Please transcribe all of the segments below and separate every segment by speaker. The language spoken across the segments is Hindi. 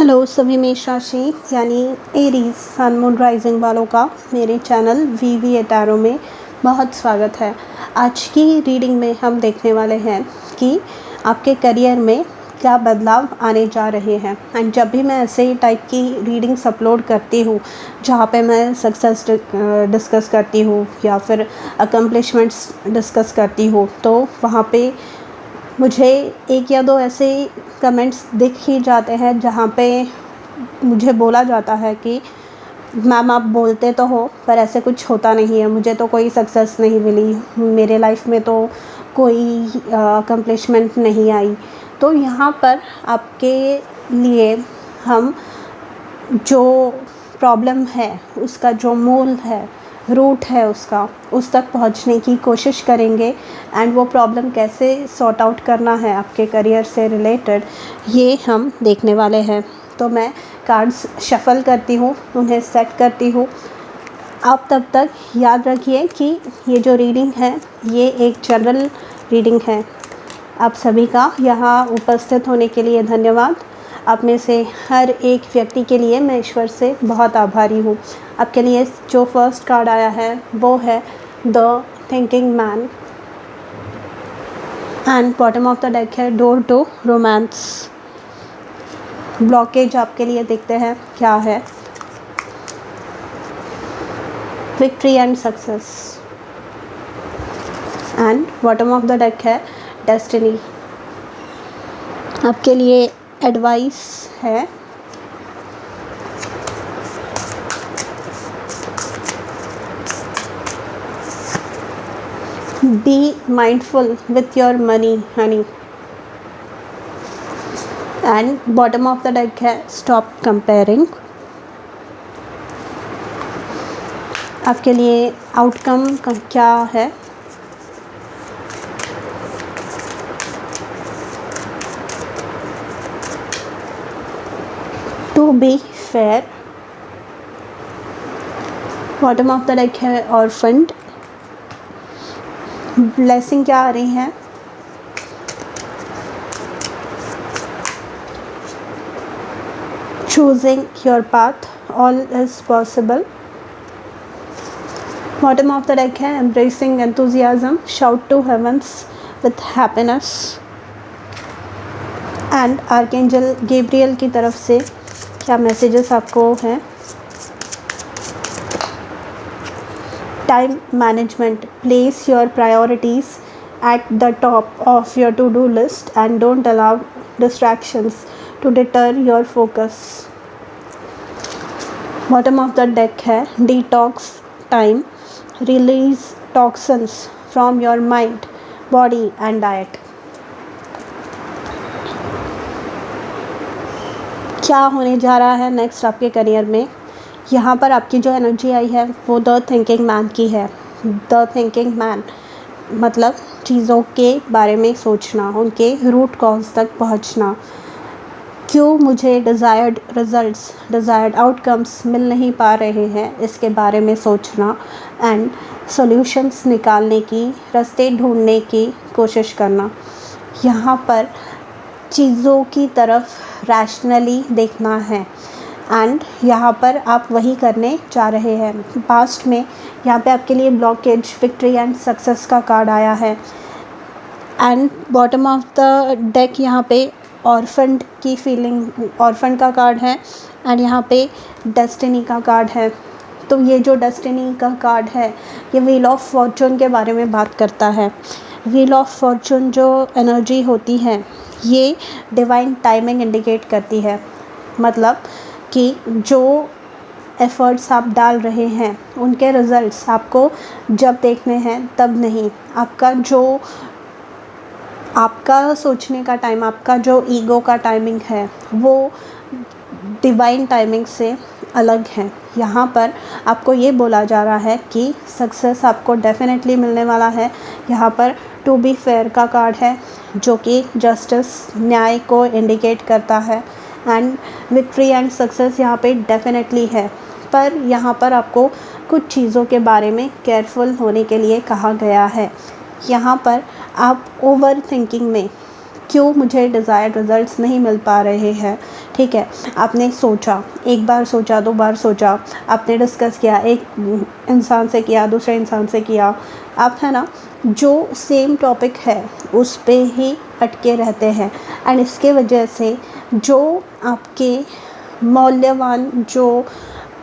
Speaker 1: हेलो सभी मेष राशि यानी एरीज सन मून राइजिंग वालों का मेरे चैनल वीवी टैरो में बहुत स्वागत है। आज की रीडिंग में हम देखने वाले हैं कि आपके करियर में क्या बदलाव आने जा रहे हैं। एंड जब भी मैं ऐसे ही टाइप की रीडिंग्स अपलोड करती हूँ जहाँ पे मैं सक्सेस डिस्कस करती हूँ या फिर अकम्पलिशमेंट्स डिस्कस करती हूँ, तो वहाँ पे मुझे एक या दो ऐसे कमेंट्स दिख ही जाते हैं जहाँ पे मुझे बोला जाता है कि मैम आप बोलते तो हो पर ऐसे कुछ होता नहीं है, मुझे तो कोई सक्सेस नहीं मिली, मेरे लाइफ में तो कोई अकम्पलिशमेंट नहीं आई। तो यहाँ पर आपके लिए हम जो प्रॉब्लम है उसका जो मूल है, रूट है उसका, उस तक पहुंचने की कोशिश करेंगे। एंड वो प्रॉब्लम कैसे सॉर्ट आउट करना है आपके करियर से रिलेटेड, ये हम देखने वाले हैं। तो मैं कार्ड्स शफल करती हूँ, उन्हें सेट करती हूँ। आप तब तक याद रखिए कि ये जो रीडिंग है ये एक जनरल रीडिंग है। आप सभी का यहाँ उपस्थित होने के लिए धन्यवाद। आप में से हर एक व्यक्ति के लिए मैं ईश्वर से बहुत आभारी हूँ। आपके लिए जो फर्स्ट कार्ड आया है वो है the thinking man and bottom of the deck है डोर टू रोमांस। ब्लॉकेज आपके लिए देखते हैं क्या है। Victory and success and bottom of the deck है डेस्टिनी। आपके लिए एडवाइस है be mindful with your money honey and bottom of the deck है स्टॉप कंपेयरिंग। आपके लिए आउटकम क्या है। To be fair. Bottom of the deck है ऑर्फन्ड। ब्लेसिंग क्या आ रही है। Choosing your path, all is possible. Bottom of the deck है embracing enthusiasm, shout to heavens with happiness. And archangel Gabriel की तरफ से क्या मैसेजेस आपको हैं। Time management, place your priorities at the top of your to do list and don't allow distractions to deter your focus. Bottom of the deck है detox time, release toxins from your mind, body and diet. क्या होने जा रहा है नेक्स्ट आपके करियर में। यहाँ पर आपकी जो एनर्जी आई है वो द थिंकिंग मैन की है। द थिंकिंग मैन मतलब चीज़ों के बारे में सोचना, उनके रूट कॉज तक पहुँचना। क्यों मुझे डिज़ायर्ड रिजल्ट्स, डिज़ायर्ड आउटकम्स मिल नहीं पा रहे हैं, इसके बारे में सोचना एंड सॉल्यूशंस निकालने की, रास्ते ढूंढने की कोशिश करना। यहाँ पर चीज़ों की तरफ रैशनली देखना है एंड यहाँ पर आप वही करने जा रहे हैं। पास्ट में यहाँ पे आपके लिए ब्लॉकेज, विक्ट्री एंड सक्सेस का कार्ड आया है। And bottom of the deck यहाँ पे ऑर्फन्ड की फीलिंग, ऑर्फन्ड का कार्ड है एंड यहाँ पे डेस्टिनी का कार्ड है। तो ये जो डेस्टिनी का कार्ड है ये व्हील ऑफ फॉर्चून के बारे में बात करता है। व्हील ऑफ फॉर्चून जो एनर्जी होती है ये डिवाइन टाइमिंग इंडिकेट करती है। मतलब कि जो एफ़र्ट्स आप डाल रहे हैं उनके रिज़ल्ट्स आपको जब देखने हैं तब नहीं। आपका सोचने का टाइम, आपका जो ईगो का टाइमिंग है वो डिवाइन टाइमिंग से अलग है। यहाँ पर आपको ये बोला जा रहा है कि सक्सेस आपको डेफिनेटली मिलने वाला है। यहाँ पर टू बी फेयर का कार्ड है जो कि जस्टिस, न्याय को इंडिकेट करता है एंड विक्ट्री एंड सक्सेस यहाँ पे डेफिनेटली है। पर यहाँ पर आपको कुछ चीज़ों के बारे में केयरफुल होने के लिए कहा गया है। यहाँ पर आप ओवर थिंकिंग में क्यों मुझे डिज़ायर्ड रिज़ल्ट्स नहीं मिल पा रहे हैं। ठीक है, आपने सोचा, एक बार सोचा, 2 बार सोचा, आपने डिस्कस किया, एक इंसान से किया, दूसरे इंसान से किया, आप है ना जो सेम टॉपिक है उस पे ही अटके रहते हैं। एंड इसके वजह से जो आपके मूल्यवान जो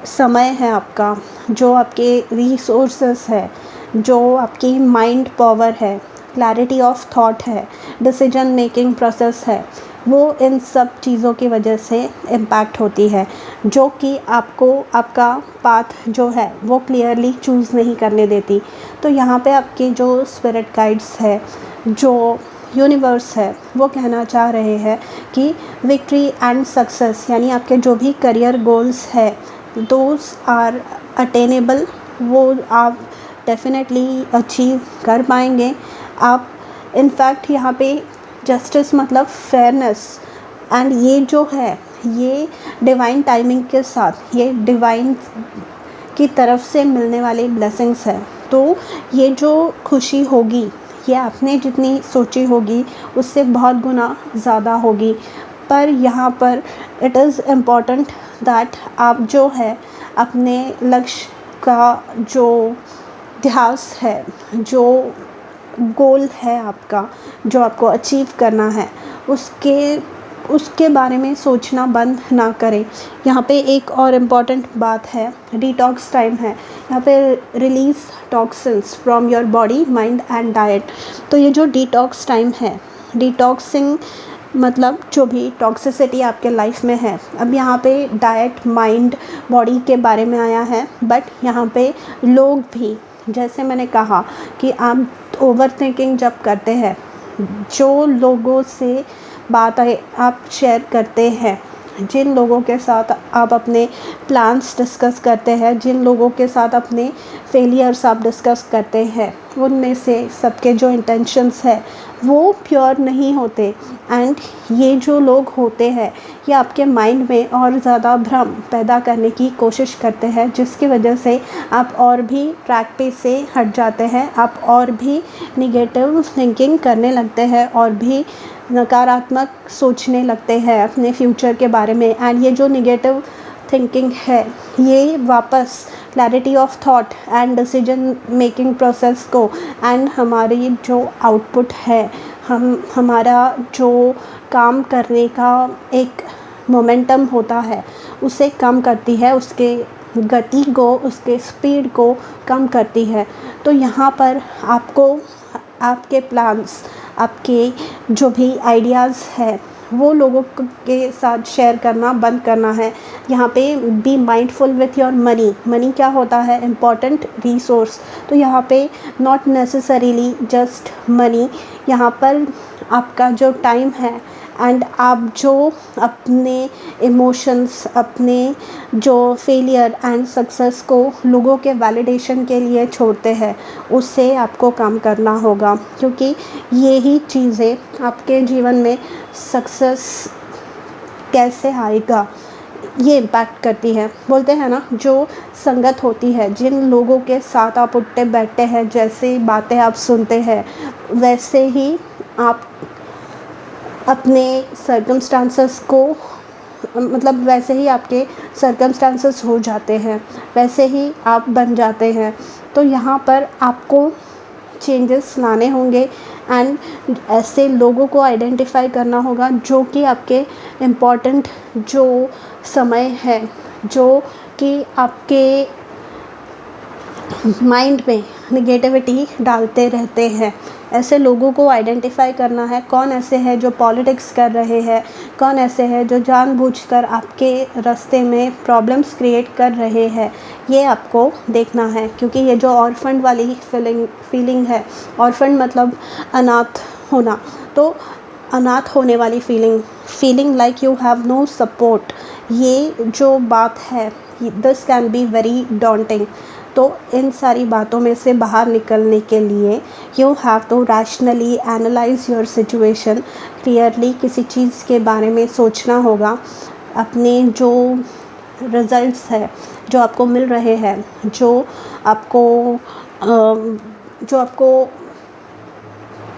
Speaker 1: समय है आपका, जो आपके रिसोर्सेस है, जो आपकी माइंड पावर है, क्लैरिटी ऑफ थॉट है, डिसीजन मेकिंग प्रोसेस है, वो इन सब चीज़ों की वजह से इम्पैक्ट होती है, जो कि आपको आपका पाथ जो है वो क्लियरली चूज़ नहीं करने देती। तो यहाँ पे आपके जो स्पिरिट गाइड्स है, जो यूनिवर्स है, वो कहना चाह रहे हैं कि विक्ट्री एंड सक्सेस यानी आपके जो भी करियर गोल्स है दोज आर अटेनेबल, वो आप डेफिनेटली अचीव कर पाएंगे। आप इनफैक्ट यहाँ पे जस्टिस मतलब फेयरनेस, एंड ये जो है ये डिवाइन टाइमिंग के साथ, ये डिवाइन की तरफ से मिलने वाली ब्लेसिंग्स है। तो ये जो खुशी होगी ये आपने जितनी सोची होगी उससे बहुत गुना ज़्यादा होगी। पर यहाँ पर इट इज़ इम्पॉर्टेंट दैट आप जो है अपने लक्ष्य का जो ध्यास है, जो गोल है आपका, जो आपको अचीव करना है, उसके बारे में सोचना बंद ना करें। यहाँ पे एक और इम्पॉर्टेंट बात है, डिटॉक्स टाइम है। यहाँ पे release toxins from your body, mind and diet. तो ये जो डिटॉक्स टाइम है, डिटॉक्सिंग मतलब जो भी टॉक्सिसिटी आपके लाइफ में है, अब यहाँ पे डाइट, माइंड, बॉडी के बारे में आया है, बट यहाँ पे लोग भी, जैसे मैंने कहा कि आप ओवर थिंकिंग जब करते हैं, जो लोगों से बात आप शेयर करते हैं, जिन लोगों के साथ आप अपने प्लान्स डिस्कस करते हैं, जिन लोगों के साथ अपने फेलियर्स आप डिस्कस करते हैं, उनमें से सबके जो इंटेंशंस है वो प्योर नहीं होते। एंड ये जो लोग होते हैं ये आपके माइंड में और ज़्यादा भ्रम पैदा करने की कोशिश करते हैं, जिसकी वजह से आप और भी ट्रैक पे से हट जाते हैं, आप और भी निगेटिव थिंकिंग करने लगते हैं और भी नकारात्मक सोचने लगते हैं अपने फ्यूचर के बारे में। एंड ये जो निगेटिव थिंकिंग है ये वापस clarity of thought and decision making process को एंड हमारी जो आउटपुट है, हमारा जो काम करने का एक मोमेंटम होता है उसे कम करती है, उसके गति को, उसके स्पीड को कम करती है। तो यहाँ पर आपको आपके प्लान्स, आपके जो भी आइडियाज़ है वो लोगों के साथ शेयर करना बंद करना है। यहाँ पे B mindful with your money. Money क्या होता है? Important resource. तो यहाँ पे नॉट नेसेसरीली जस्ट मनी, यहाँ पर आपका जो टाइम है एंड आप जो अपने इमोशंस, अपने जो फेलियर एंड सक्सेस को लोगों के वैलिडेशन के लिए छोड़ते हैं, उससे आपको काम करना होगा, क्योंकि यही चीज़ें आपके जीवन में सक्सेस कैसे आएगा ये इम्पैक्ट करती है। बोलते हैं ना, जो संगत होती है, जिन लोगों के साथ आप उठते बैठते हैं, जैसे बातें आप सुनते हैं, वैसे ही आप अपने सर्कमस्टांसेस को, मतलब वैसे ही आपके सर्कमस्टांसेस हो जाते हैं, वैसे ही आप बन जाते हैं। तो यहाँ पर आपको चेंजेस लाने होंगे एंड ऐसे लोगों को आइडेंटिफाई करना होगा जो कि आपके इम्पॉर्टेंट जो समय है, जो कि आपके माइंड में निगेटिविटी डालते रहते हैं। ऐसे लोगों को आइडेंटिफाई करना है, कौन ऐसे हैं जो पॉलिटिक्स कर रहे हैं, कौन ऐसे हैं जो जानबूझकर आपके रास्ते में प्रॉब्लम्स क्रिएट कर रहे हैं, ये आपको देखना है। क्योंकि ये जो ऑर्फन वाली फीलिंग है, ऑर्फन मतलब अनाथ होना, तो अनाथ होने वाली feeling like you have no support, ये जो बात है, this can be very daunting. तो इन सारी बातों में से बाहर निकलने के लिए you have to rationally analyse your situation, clearly किसी चीज़ के बारे में सोचना होगा। अपने जो रिज़ल्ट्स है जो आपको मिल रहे हैं, जो आपको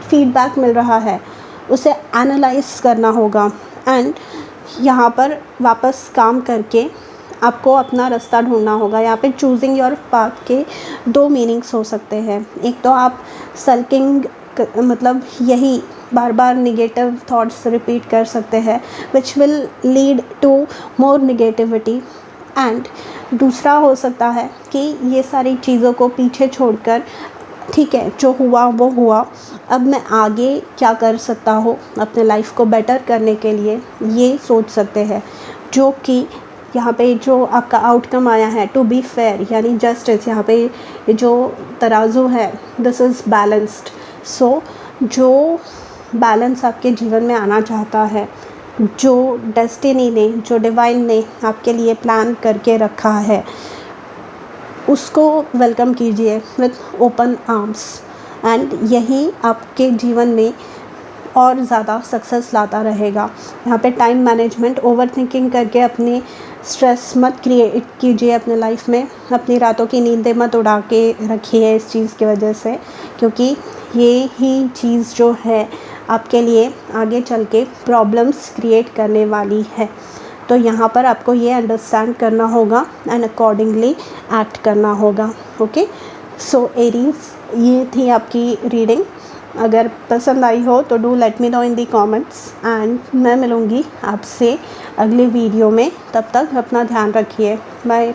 Speaker 1: फीडबैक मिल रहा है, उसे एनालाइज करना होगा एंड यहाँ पर वापस काम करके आपको अपना रास्ता ढूंढना होगा। यहाँ पे चूजिंग योर पाथ के 2 मीनिंग्स हो सकते हैं। एक तो आप सल्किंग मतलब यही बार बार निगेटिव थॉट्स रिपीट कर सकते हैं which will lead to more negativity, and दूसरा हो सकता है कि ये सारी चीज़ों को पीछे छोड़कर ठीक है जो हुआ वो हुआ, अब मैं आगे क्या कर सकता हूँ अपने लाइफ को बेटर करने के लिए, ये सोच सकते हैं। जो कि यहाँ पे जो आपका आउटकम आया है टू बी फेयर यानी जस्टिस, यहाँ पे जो तराजू है दिस इज़ बैलेंस्ड। सो जो बैलेंस आपके जीवन में आना चाहता है, जो डेस्टिनी ने, जो डिवाइन ने आपके लिए प्लान करके रखा है, उसको वेलकम कीजिए विथ ओपन आर्म्स एंड यही आपके जीवन में और ज़्यादा सक्सेस लाता रहेगा। यहाँ पे टाइम मैनेजमेंट, ओवर थिंकिंग करके अपनी स्ट्रेस मत क्रिएट कीजिए अपने लाइफ में, अपनी रातों की नींदें मत उड़ा के रखिए इस चीज़ की वजह से, क्योंकि ये ही चीज़ जो है आपके लिए आगे चल के प्रॉब्लम्स क्रिएट करने वाली है। तो यहाँ पर आपको ये अंडरस्टैंड करना होगा एंड अकॉर्डिंगली एक्ट करना होगा। ओके, सो एरीज, ये थी आपकी रीडिंग। अगर पसंद आई हो तो do let me know in the comments and मैं मिलूँगी आपसे अगले वीडियो में। तब तक अपना ध्यान रखिए। बाय।